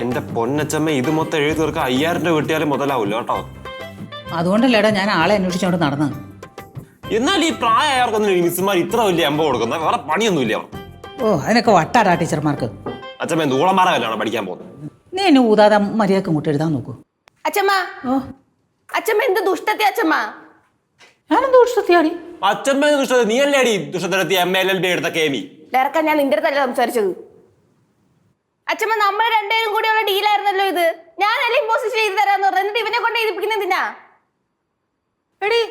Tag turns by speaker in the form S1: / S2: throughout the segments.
S1: എന്റെ പൊന്നച്ചമ്മ ഇത് മൊത്തം എഴുതി തീർക്കാൻ 5000 രൂപ കിട്ടിയാലും മുതലാവില്ല കേട്ടോ.
S2: അതുകൊണ്ടല്ലേടാ ഞാൻ ആളെ അന്വേഷിച്ചോണ്ട് നടന്നത്.
S1: എന്നാൽ ഈ പ്രായമായവർക്കൊന്നും മിസ്സുമാർ ഇത്ര വലിയ അമ്പ കൊടുക്കുന്ന വേറെ പണിയൊന്നുമില്ല.
S2: ഓ അതിനൊക്കെ വട്ടാടാ ടീച്ചർമാർക്ക്.
S1: അച്ഛമ്മ നൂളന്മാരെ കല്യാണോ പഠിക്കാൻ പോകുന്നത്?
S2: നീ എന്നെ ഊതാതെ മര്യാദക്ക് ഇങ്ങോട്ട് എഴുതാൻ നോക്കൂ.
S3: അച്ഛമ്മ
S2: ഓ
S3: അച്ഛമ്മ എന്ത് ദുഷ്ടത്തി അച്ഛമ്മ.
S2: ഞാനെന്ത് ദുഷ്ടത്തിയാടി?
S1: അച്ഛമ്മ ദുഷ്ടത നീയല്ലേ അടി ദുഷ്ടത്തി MLLB എടുത്ത കേമി.
S3: ഡയറക്റ്റ് ഞാൻ നിന്റെ അടുത്തല്ല സംസാരിച്ചത്. അച്ഛമ്മ നമ്മൾ രണ്ടുപേരും കൂടിയുള്ള ഡീലായിരുന്നല്ലോ ഇത്. ഞാനല്ലേ ഇമ്പോസിഷൻ ചെയ്ത് തരാന്ന് പറഞ്ഞു. എന്നിട്ട് ഇവനെ കൊണ്ട് എഴുതിപ്പിക്കുന്ന എന്തിനാ?
S2: എടി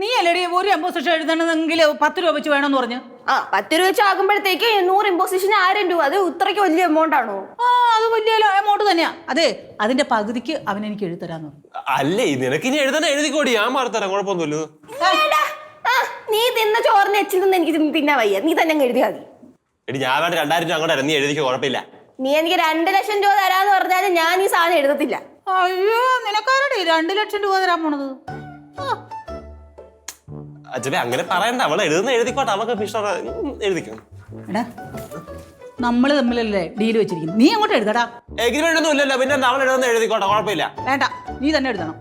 S2: നീ അല്ലേടി ഒരു എംപോസിഷൻ എഴുതണമെങ്കിൽ 10 രൂപ വെച്ച് വേണമെന്ന് പറഞ്ഞു.
S3: 10 രൂപ വെച്ച് ആകുമ്പോഴത്തേക്ക് 100 ഇമ്പോസിഷൻ 1000 രൂപ. അത് ഇത്രയ്ക്ക് വലിയ എമൗണ്ട് ആണോ?
S2: അത് വലിയ എമൗണ്ട് തന്നെയാ. അതെ അതിന്റെ പകുതിക്ക് അവൻ എനിക്ക് എഴുതരാന്ന് പറഞ്ഞു.
S1: അല്ലേ നിനക്ക് ഇനി എഴുതിക്കോടി, ഞാൻ മാറിത്തരാം, കുഴപ്പമൊന്നുമില്ല.
S3: നീ തിന്ന ചോറിന് എച്ചിൽ നിന്ന് എനിക്ക് തിന്നാ വയ്യ. നീ തന്നെ അങ്ങ് എഴുതിയാ മതി.
S1: എടി ഞാൻ വേണ്ട 2000 രൂപ അങ്ങോട്ട് നീ എഴുതിക്കോ, കുഴപ്പമില്ല.
S3: നീ എനിക്ക് 2 ലക്ഷം രൂപ തരാന്ന് പറഞ്ഞാലും ഞാൻ ഈ സാധനം എഴുതത്തില്ല.
S2: അയ്യോ നിനക്കാരടി 2 ലക്ഷം രൂപ തരാൻ പോണത്?
S1: അച്ഛനെ അങ്ങനെ പറയണ്ട, അവളെ എഴുതിക്കോട്ടെ, അവൾക്ക് ഇഷ്ടം എഴുതിക്കും.
S2: എടാ നമ്മള് തമ്മിലല്ലേ ഡീല് വെച്ചിരിക്കുന്നു, നീ അങ്ങോട്ട് എഴുതടാ.
S1: എഗ്രിമെന്റ് ഒന്നും ഇല്ലല്ലോ, പിന്നെ അവൾ എഴുതിക്കോട്ടെ, കുഴപ്പമില്ല.
S2: വേണ്ട നീ തന്നെ എഴുതണം.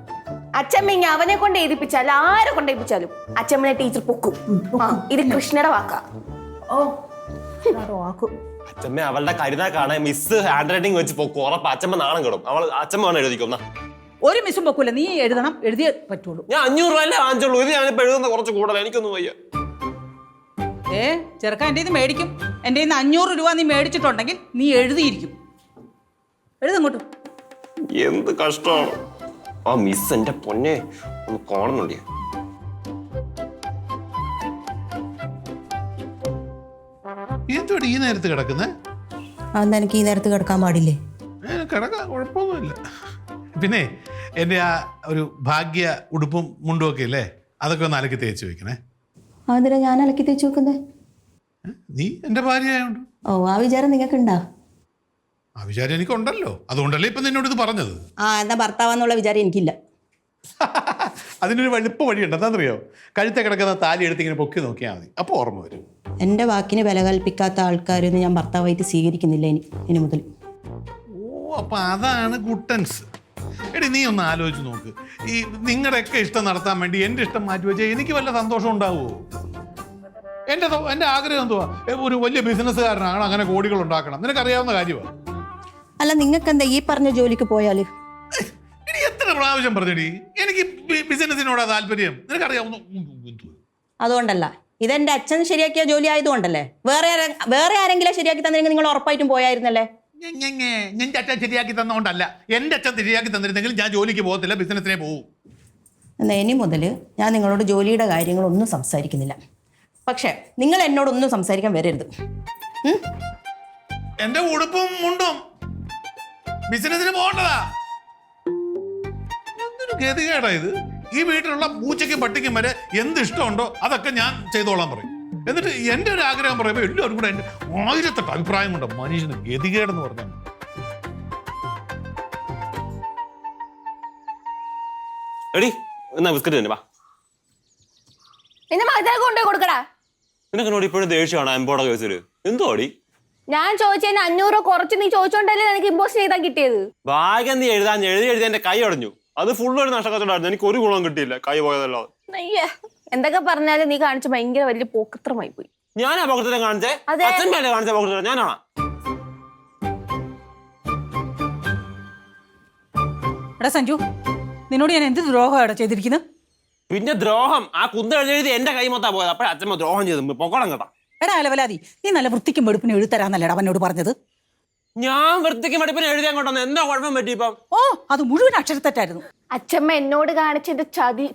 S3: അച്ഛമ്മ ഇങ്ങനെ അവനെ കൊണ്ട് എഴുതിപ്പിച്ചാലും ആരെ കൊണ്ട് എഴുതിപ്പിച്ചാലും അച്ഛമ്മനെ ടീച്ചർ പൊക്കും. ഇത് കൃഷ്ണയുടെ വാക്കാ.
S1: അച്ഛമ്മ അവളുടെ കരുതാ കാണാൻ മിസ് ഹാൻഡ് റൈറ്റിംഗ് വെച്ച് പൊക്കും, ഉറപ്പ്. അച്ഛമ്മ നാണം കിടും. അച്ഛമ്മ വേണം എഴുതിക്കുന്ന.
S2: ഒരു മിസ്സും പൊക്കൂല, നീ എഴുതണം, എഴുതിയേ പറ്റുള്ളൂ.
S1: ഞാൻ 500 രൂപയല്ലേ വാങ്ങിച്ചുള്ളൂ, ഇത് ഞാനിപ്പോ എഴുതുന്ന കുറച്ച് കൂടുതൽ, എനിക്കൊന്നും വയ്യ.
S2: ചെറുക്കാൻ എൻ്റെ ഇത് മേടിക്കും. എൻ്റെ 500 രൂപ നീ മേടിച്ചിട്ടുണ്ടെങ്കിൽ നീ എഴുതിയിരിക്കും. എഴുതങ്ങോട്ട്.
S1: എന്ത് കഷ്ടമാണ് ആ മിസ്, എന്റെ പൊന്നെ ഒന്ന് കാണുന്നുണ്ട്.
S4: എന്തോടി ഈ നേരത്ത് കിടക്കുന്നേ?
S5: അതെന്താ എനിക്ക് ഈ നേരത്ത് കിടക്കാൻ പാടില്ലേ?
S4: കിടക്കാൻ കുഴപ്പമൊന്നുമില്ല. പിന്നെ എൻ്റെ ആ ഒരു ഭാഗ്യ ഉടുപ്പും മുണ്ടും ഒക്കെ ഇല്ലേ, അതൊക്കെ ഒന്ന് അലക്കി തേച്ച് വെക്കണേ.
S5: അതിനാ ഞാൻ അലക്കി തേച്ച് വെക്കുന്നേ?
S4: നീ എൻ്റെ ഭാര്യ ആയോണ്ട്.
S5: ഓ ആ വിചാരം നിങ്ങൾക്ക് ഉണ്ടാ?
S4: ആ വിചാരം എനിക്കുണ്ടല്ലോ, അതുകൊണ്ടല്ലേ ഇപ്പം നിന്നോട് ഇത് പറഞ്ഞത്.
S5: എന്താ ഭർത്താവെന്നുള്ള വിചാരം എനിക്കില്ല.
S4: അതിനൊരു വഴുപ്പ് വഴിയുണ്ട്, എന്താണെന്നറിയോ? കഴുത്തെ കിടക്കുന്ന താലി എടുത്ത് ഇങ്ങനെ പൊക്കി നോക്കിയാൽ മതി, അപ്പോൾ ഓർമ്മ വരും.
S5: എൻ്റെ വാക്കിന് വില കൽപ്പിക്കാത്ത ആൾക്കാരൊന്നും ഞാൻ ഭർത്താവായിട്ട് സ്വീകരിക്കുന്നില്ല ഇനി മുതൽ.
S4: ഓ അപ്പം അതാണ് കുട്ടൻസ്. എടി നീ ഒന്ന് ആലോചിച്ച് നോക്ക്, ഈ നിങ്ങളുടെയൊക്കെ ഇഷ്ടം നടത്താൻ വേണ്ടി എൻ്റെ ഇഷ്ടം മാറ്റി വെച്ചാൽ എനിക്ക് വല്ല സന്തോഷം ഉണ്ടാവുമോ? എൻ്റെ ആഗ്രഹം എന്തുവാ? ഒരു വലിയ ബിസിനസ്സുകാരനാണ്, അങ്ങനെ കോടികൾ ഉണ്ടാക്കണം, നിനക്കറിയാവുന്ന കാര്യമാണ്.
S5: അല്ല നിങ്ങൾക്ക് എന്താ ഈ പറഞ്ഞ ജോലിക്ക് പോയാൽ?
S4: എടി എത്ര പ്രാവശ്യം പറഞ്ഞടി എനിക്ക് ബിസിനസ്സിനോടാ താല്പര്യം, നിനക്കറിയാവുന്ന.
S5: അതുകൊണ്ടല്ല, ഇതെൻ്റെ അച്ഛൻ ശരിയാക്കിയ ജോലി ആയതുകൊണ്ടല്ലേ. വേറെ ആരെങ്കിലും ശരിയാക്കി തന്നെങ്കിൽ നിങ്ങൾ ഉറപ്പായിട്ടും പോയായിരുന്നല്ലേ.
S4: നിന്റെ അച്ഛൻ ശരിയാക്കി തന്നുകൊണ്ടല്ല, എൻ്റെ അച്ഛൻ ശരിയാക്കി തന്നിരുന്നെങ്കിൽ ഞാൻ ജോലിക്ക് പോകത്തില്ല, ബിസിനസ്സിനെ പോവും.
S5: എന്നാൽ ഇനി മുതൽ ഞാൻ നിങ്ങളോട് ജോലിയുടെ കാര്യങ്ങളൊന്നും സംസാരിക്കുന്നില്ല. പക്ഷേ നിങ്ങൾ എന്നോടൊന്നും സംസാരിക്കാൻ വരരുത്.
S4: എൻ്റെ ഉടുപ്പും മുണ്ടും ബിസിനസ്സിന് പോകേണ്ടതാ. എന്തൊരു ഗതികേടാ ഇത്. ഈ വീട്ടിലുള്ള പൂച്ചയ്ക്കും പട്ടിക്കും വരെ എന്ത് ഇഷ്ടമുണ്ടോ അതൊക്കെ ഞാൻ ചെയ്തോളാൻ പറയും. എന്നിട്ട് എൻ്റെ ഒരു ആഗ്രഹം പറയുമ്പോൾ എല്ലാവരും കൂടെ എൻ്റെ 1008 അഭിപ്രായം കൊണ്ട് മനുഷ്യന് ഗതികേടെന്ന് പറഞ്ഞു.
S1: എടി എന്നാ ബിസ്ക്കറ്റ് തന്നെ വാ.
S3: നിന്റെ മകൾക്ക് കൊണ്ടുപോയി കൊടുക്കടാ.
S1: നിനക്കെന്നോട് ഇപ്പോഴും ദേഷ്യമാണ് എംബോടെ കേസില്? എന്തോ അടി?
S3: ഞാൻ ചോദിച്ചതിന് 500 രൂപ കുറച്ച് നീ ചോദിച്ചോണ്ടല്ലേ എനിക്ക് ഇമ്പോസ് ചെയ്താൽ കിട്ടിയത്.
S1: ഭാഗ്യം നീ എഴുതി എന്റെ കൈ അടഞ്ഞു. അത് ഫുള്ള് ഒരു നഷ്ടക്കച്ചവടമായിരുന്നു, എനിക്ക് ഒരു ഗുണം കിട്ടിയില്ല, കൈ പോയതല്ലാതെ.
S3: അയ്യ എന്തൊക്കെ പറഞ്ഞാലും നീ കാണിച്ച ഭയങ്കര വലിയ പോക്കത്രമായി പോയി.
S1: ഞാനാ പോക്കത്തിനെ കാണിച്ചേ? അച്ഛനല്ലേ കാണിച്ച പോക്കത്തിനെ? ഞാനാണോ?
S2: എടാ സഞ്ജു, നിന്നോട് ഞാൻ എന്ത് ദ്രോഹമാണ് ചെയ്തിരിക്കുന്നത്?
S1: പിന്നെ ദ്രോഹം ആ കുന്ത എഴുതി എന്റെ കൈ മൊത്താ പോയത്. അപ്പഴ അച്ഛമ്മ ദ്രോഹം ചെയ്തു പൊക്കോളം കേട്ടാ.
S2: എടാ അലവലാതി, നീ നല്ല വൃത്തിക്കും വെടുപ്പിനും എഴുതരാന്നല്ലേടാ അവനോട് പറഞ്ഞത്?
S1: ഞാൻ വൃത്തിക്കും വെടുപ്പിനും എഴുതിയാൻ കൊണ്ടുവന്ന് എന്താ കുഴപ്പം പറ്റി ഇപ്പം?
S2: അത് മുഴുവൻ അക്ഷരത്തെറ്റായിരുന്നു.
S3: അച്ഛമ്മ എന്നോട് കാണിച്ചത്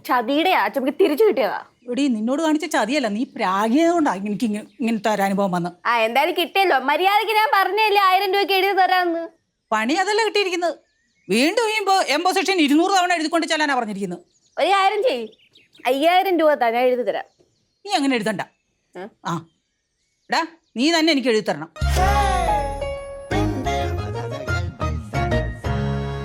S3: ചതിയുടെയാ. അച്ഛമ്മക്ക് തിരിച്ചു കിട്ടിയതാ.
S2: എടി നിന്നോട് കാണിച്ച ചതിയല്ല, നീ പ്രാഗിയത് കൊണ്ടാ എനിക്ക് ഇങ്ങനത്തെ ഒരു അനുഭവം വന്ന്.
S3: എന്തായാലും കിട്ടിയല്ലോ. മര്യാദക്ക് ഞാൻ പറഞ്ഞല്ലേ 1000 രൂപയ്ക്ക് എഴുതി തരാന്ന്.
S2: പണി അതല്ല കിട്ടിയിരിക്കുന്നത്. വീണ്ടും ഈ എംപോസിഷൻ 200 തവണ എഴുതിക്കൊണ്ട് ചെല്ലാനാ പറഞ്ഞിരിക്കുന്നത്.
S3: ഒരു കാര്യം ചെയ്യ്, 5000 രൂപ ഞാൻ എഴുതി തരാം.
S2: നീ അങ്ങനെ എഴുതണ്ട. എടാ നീ തന്നെ എനിക്ക് എഴുതി തരണം.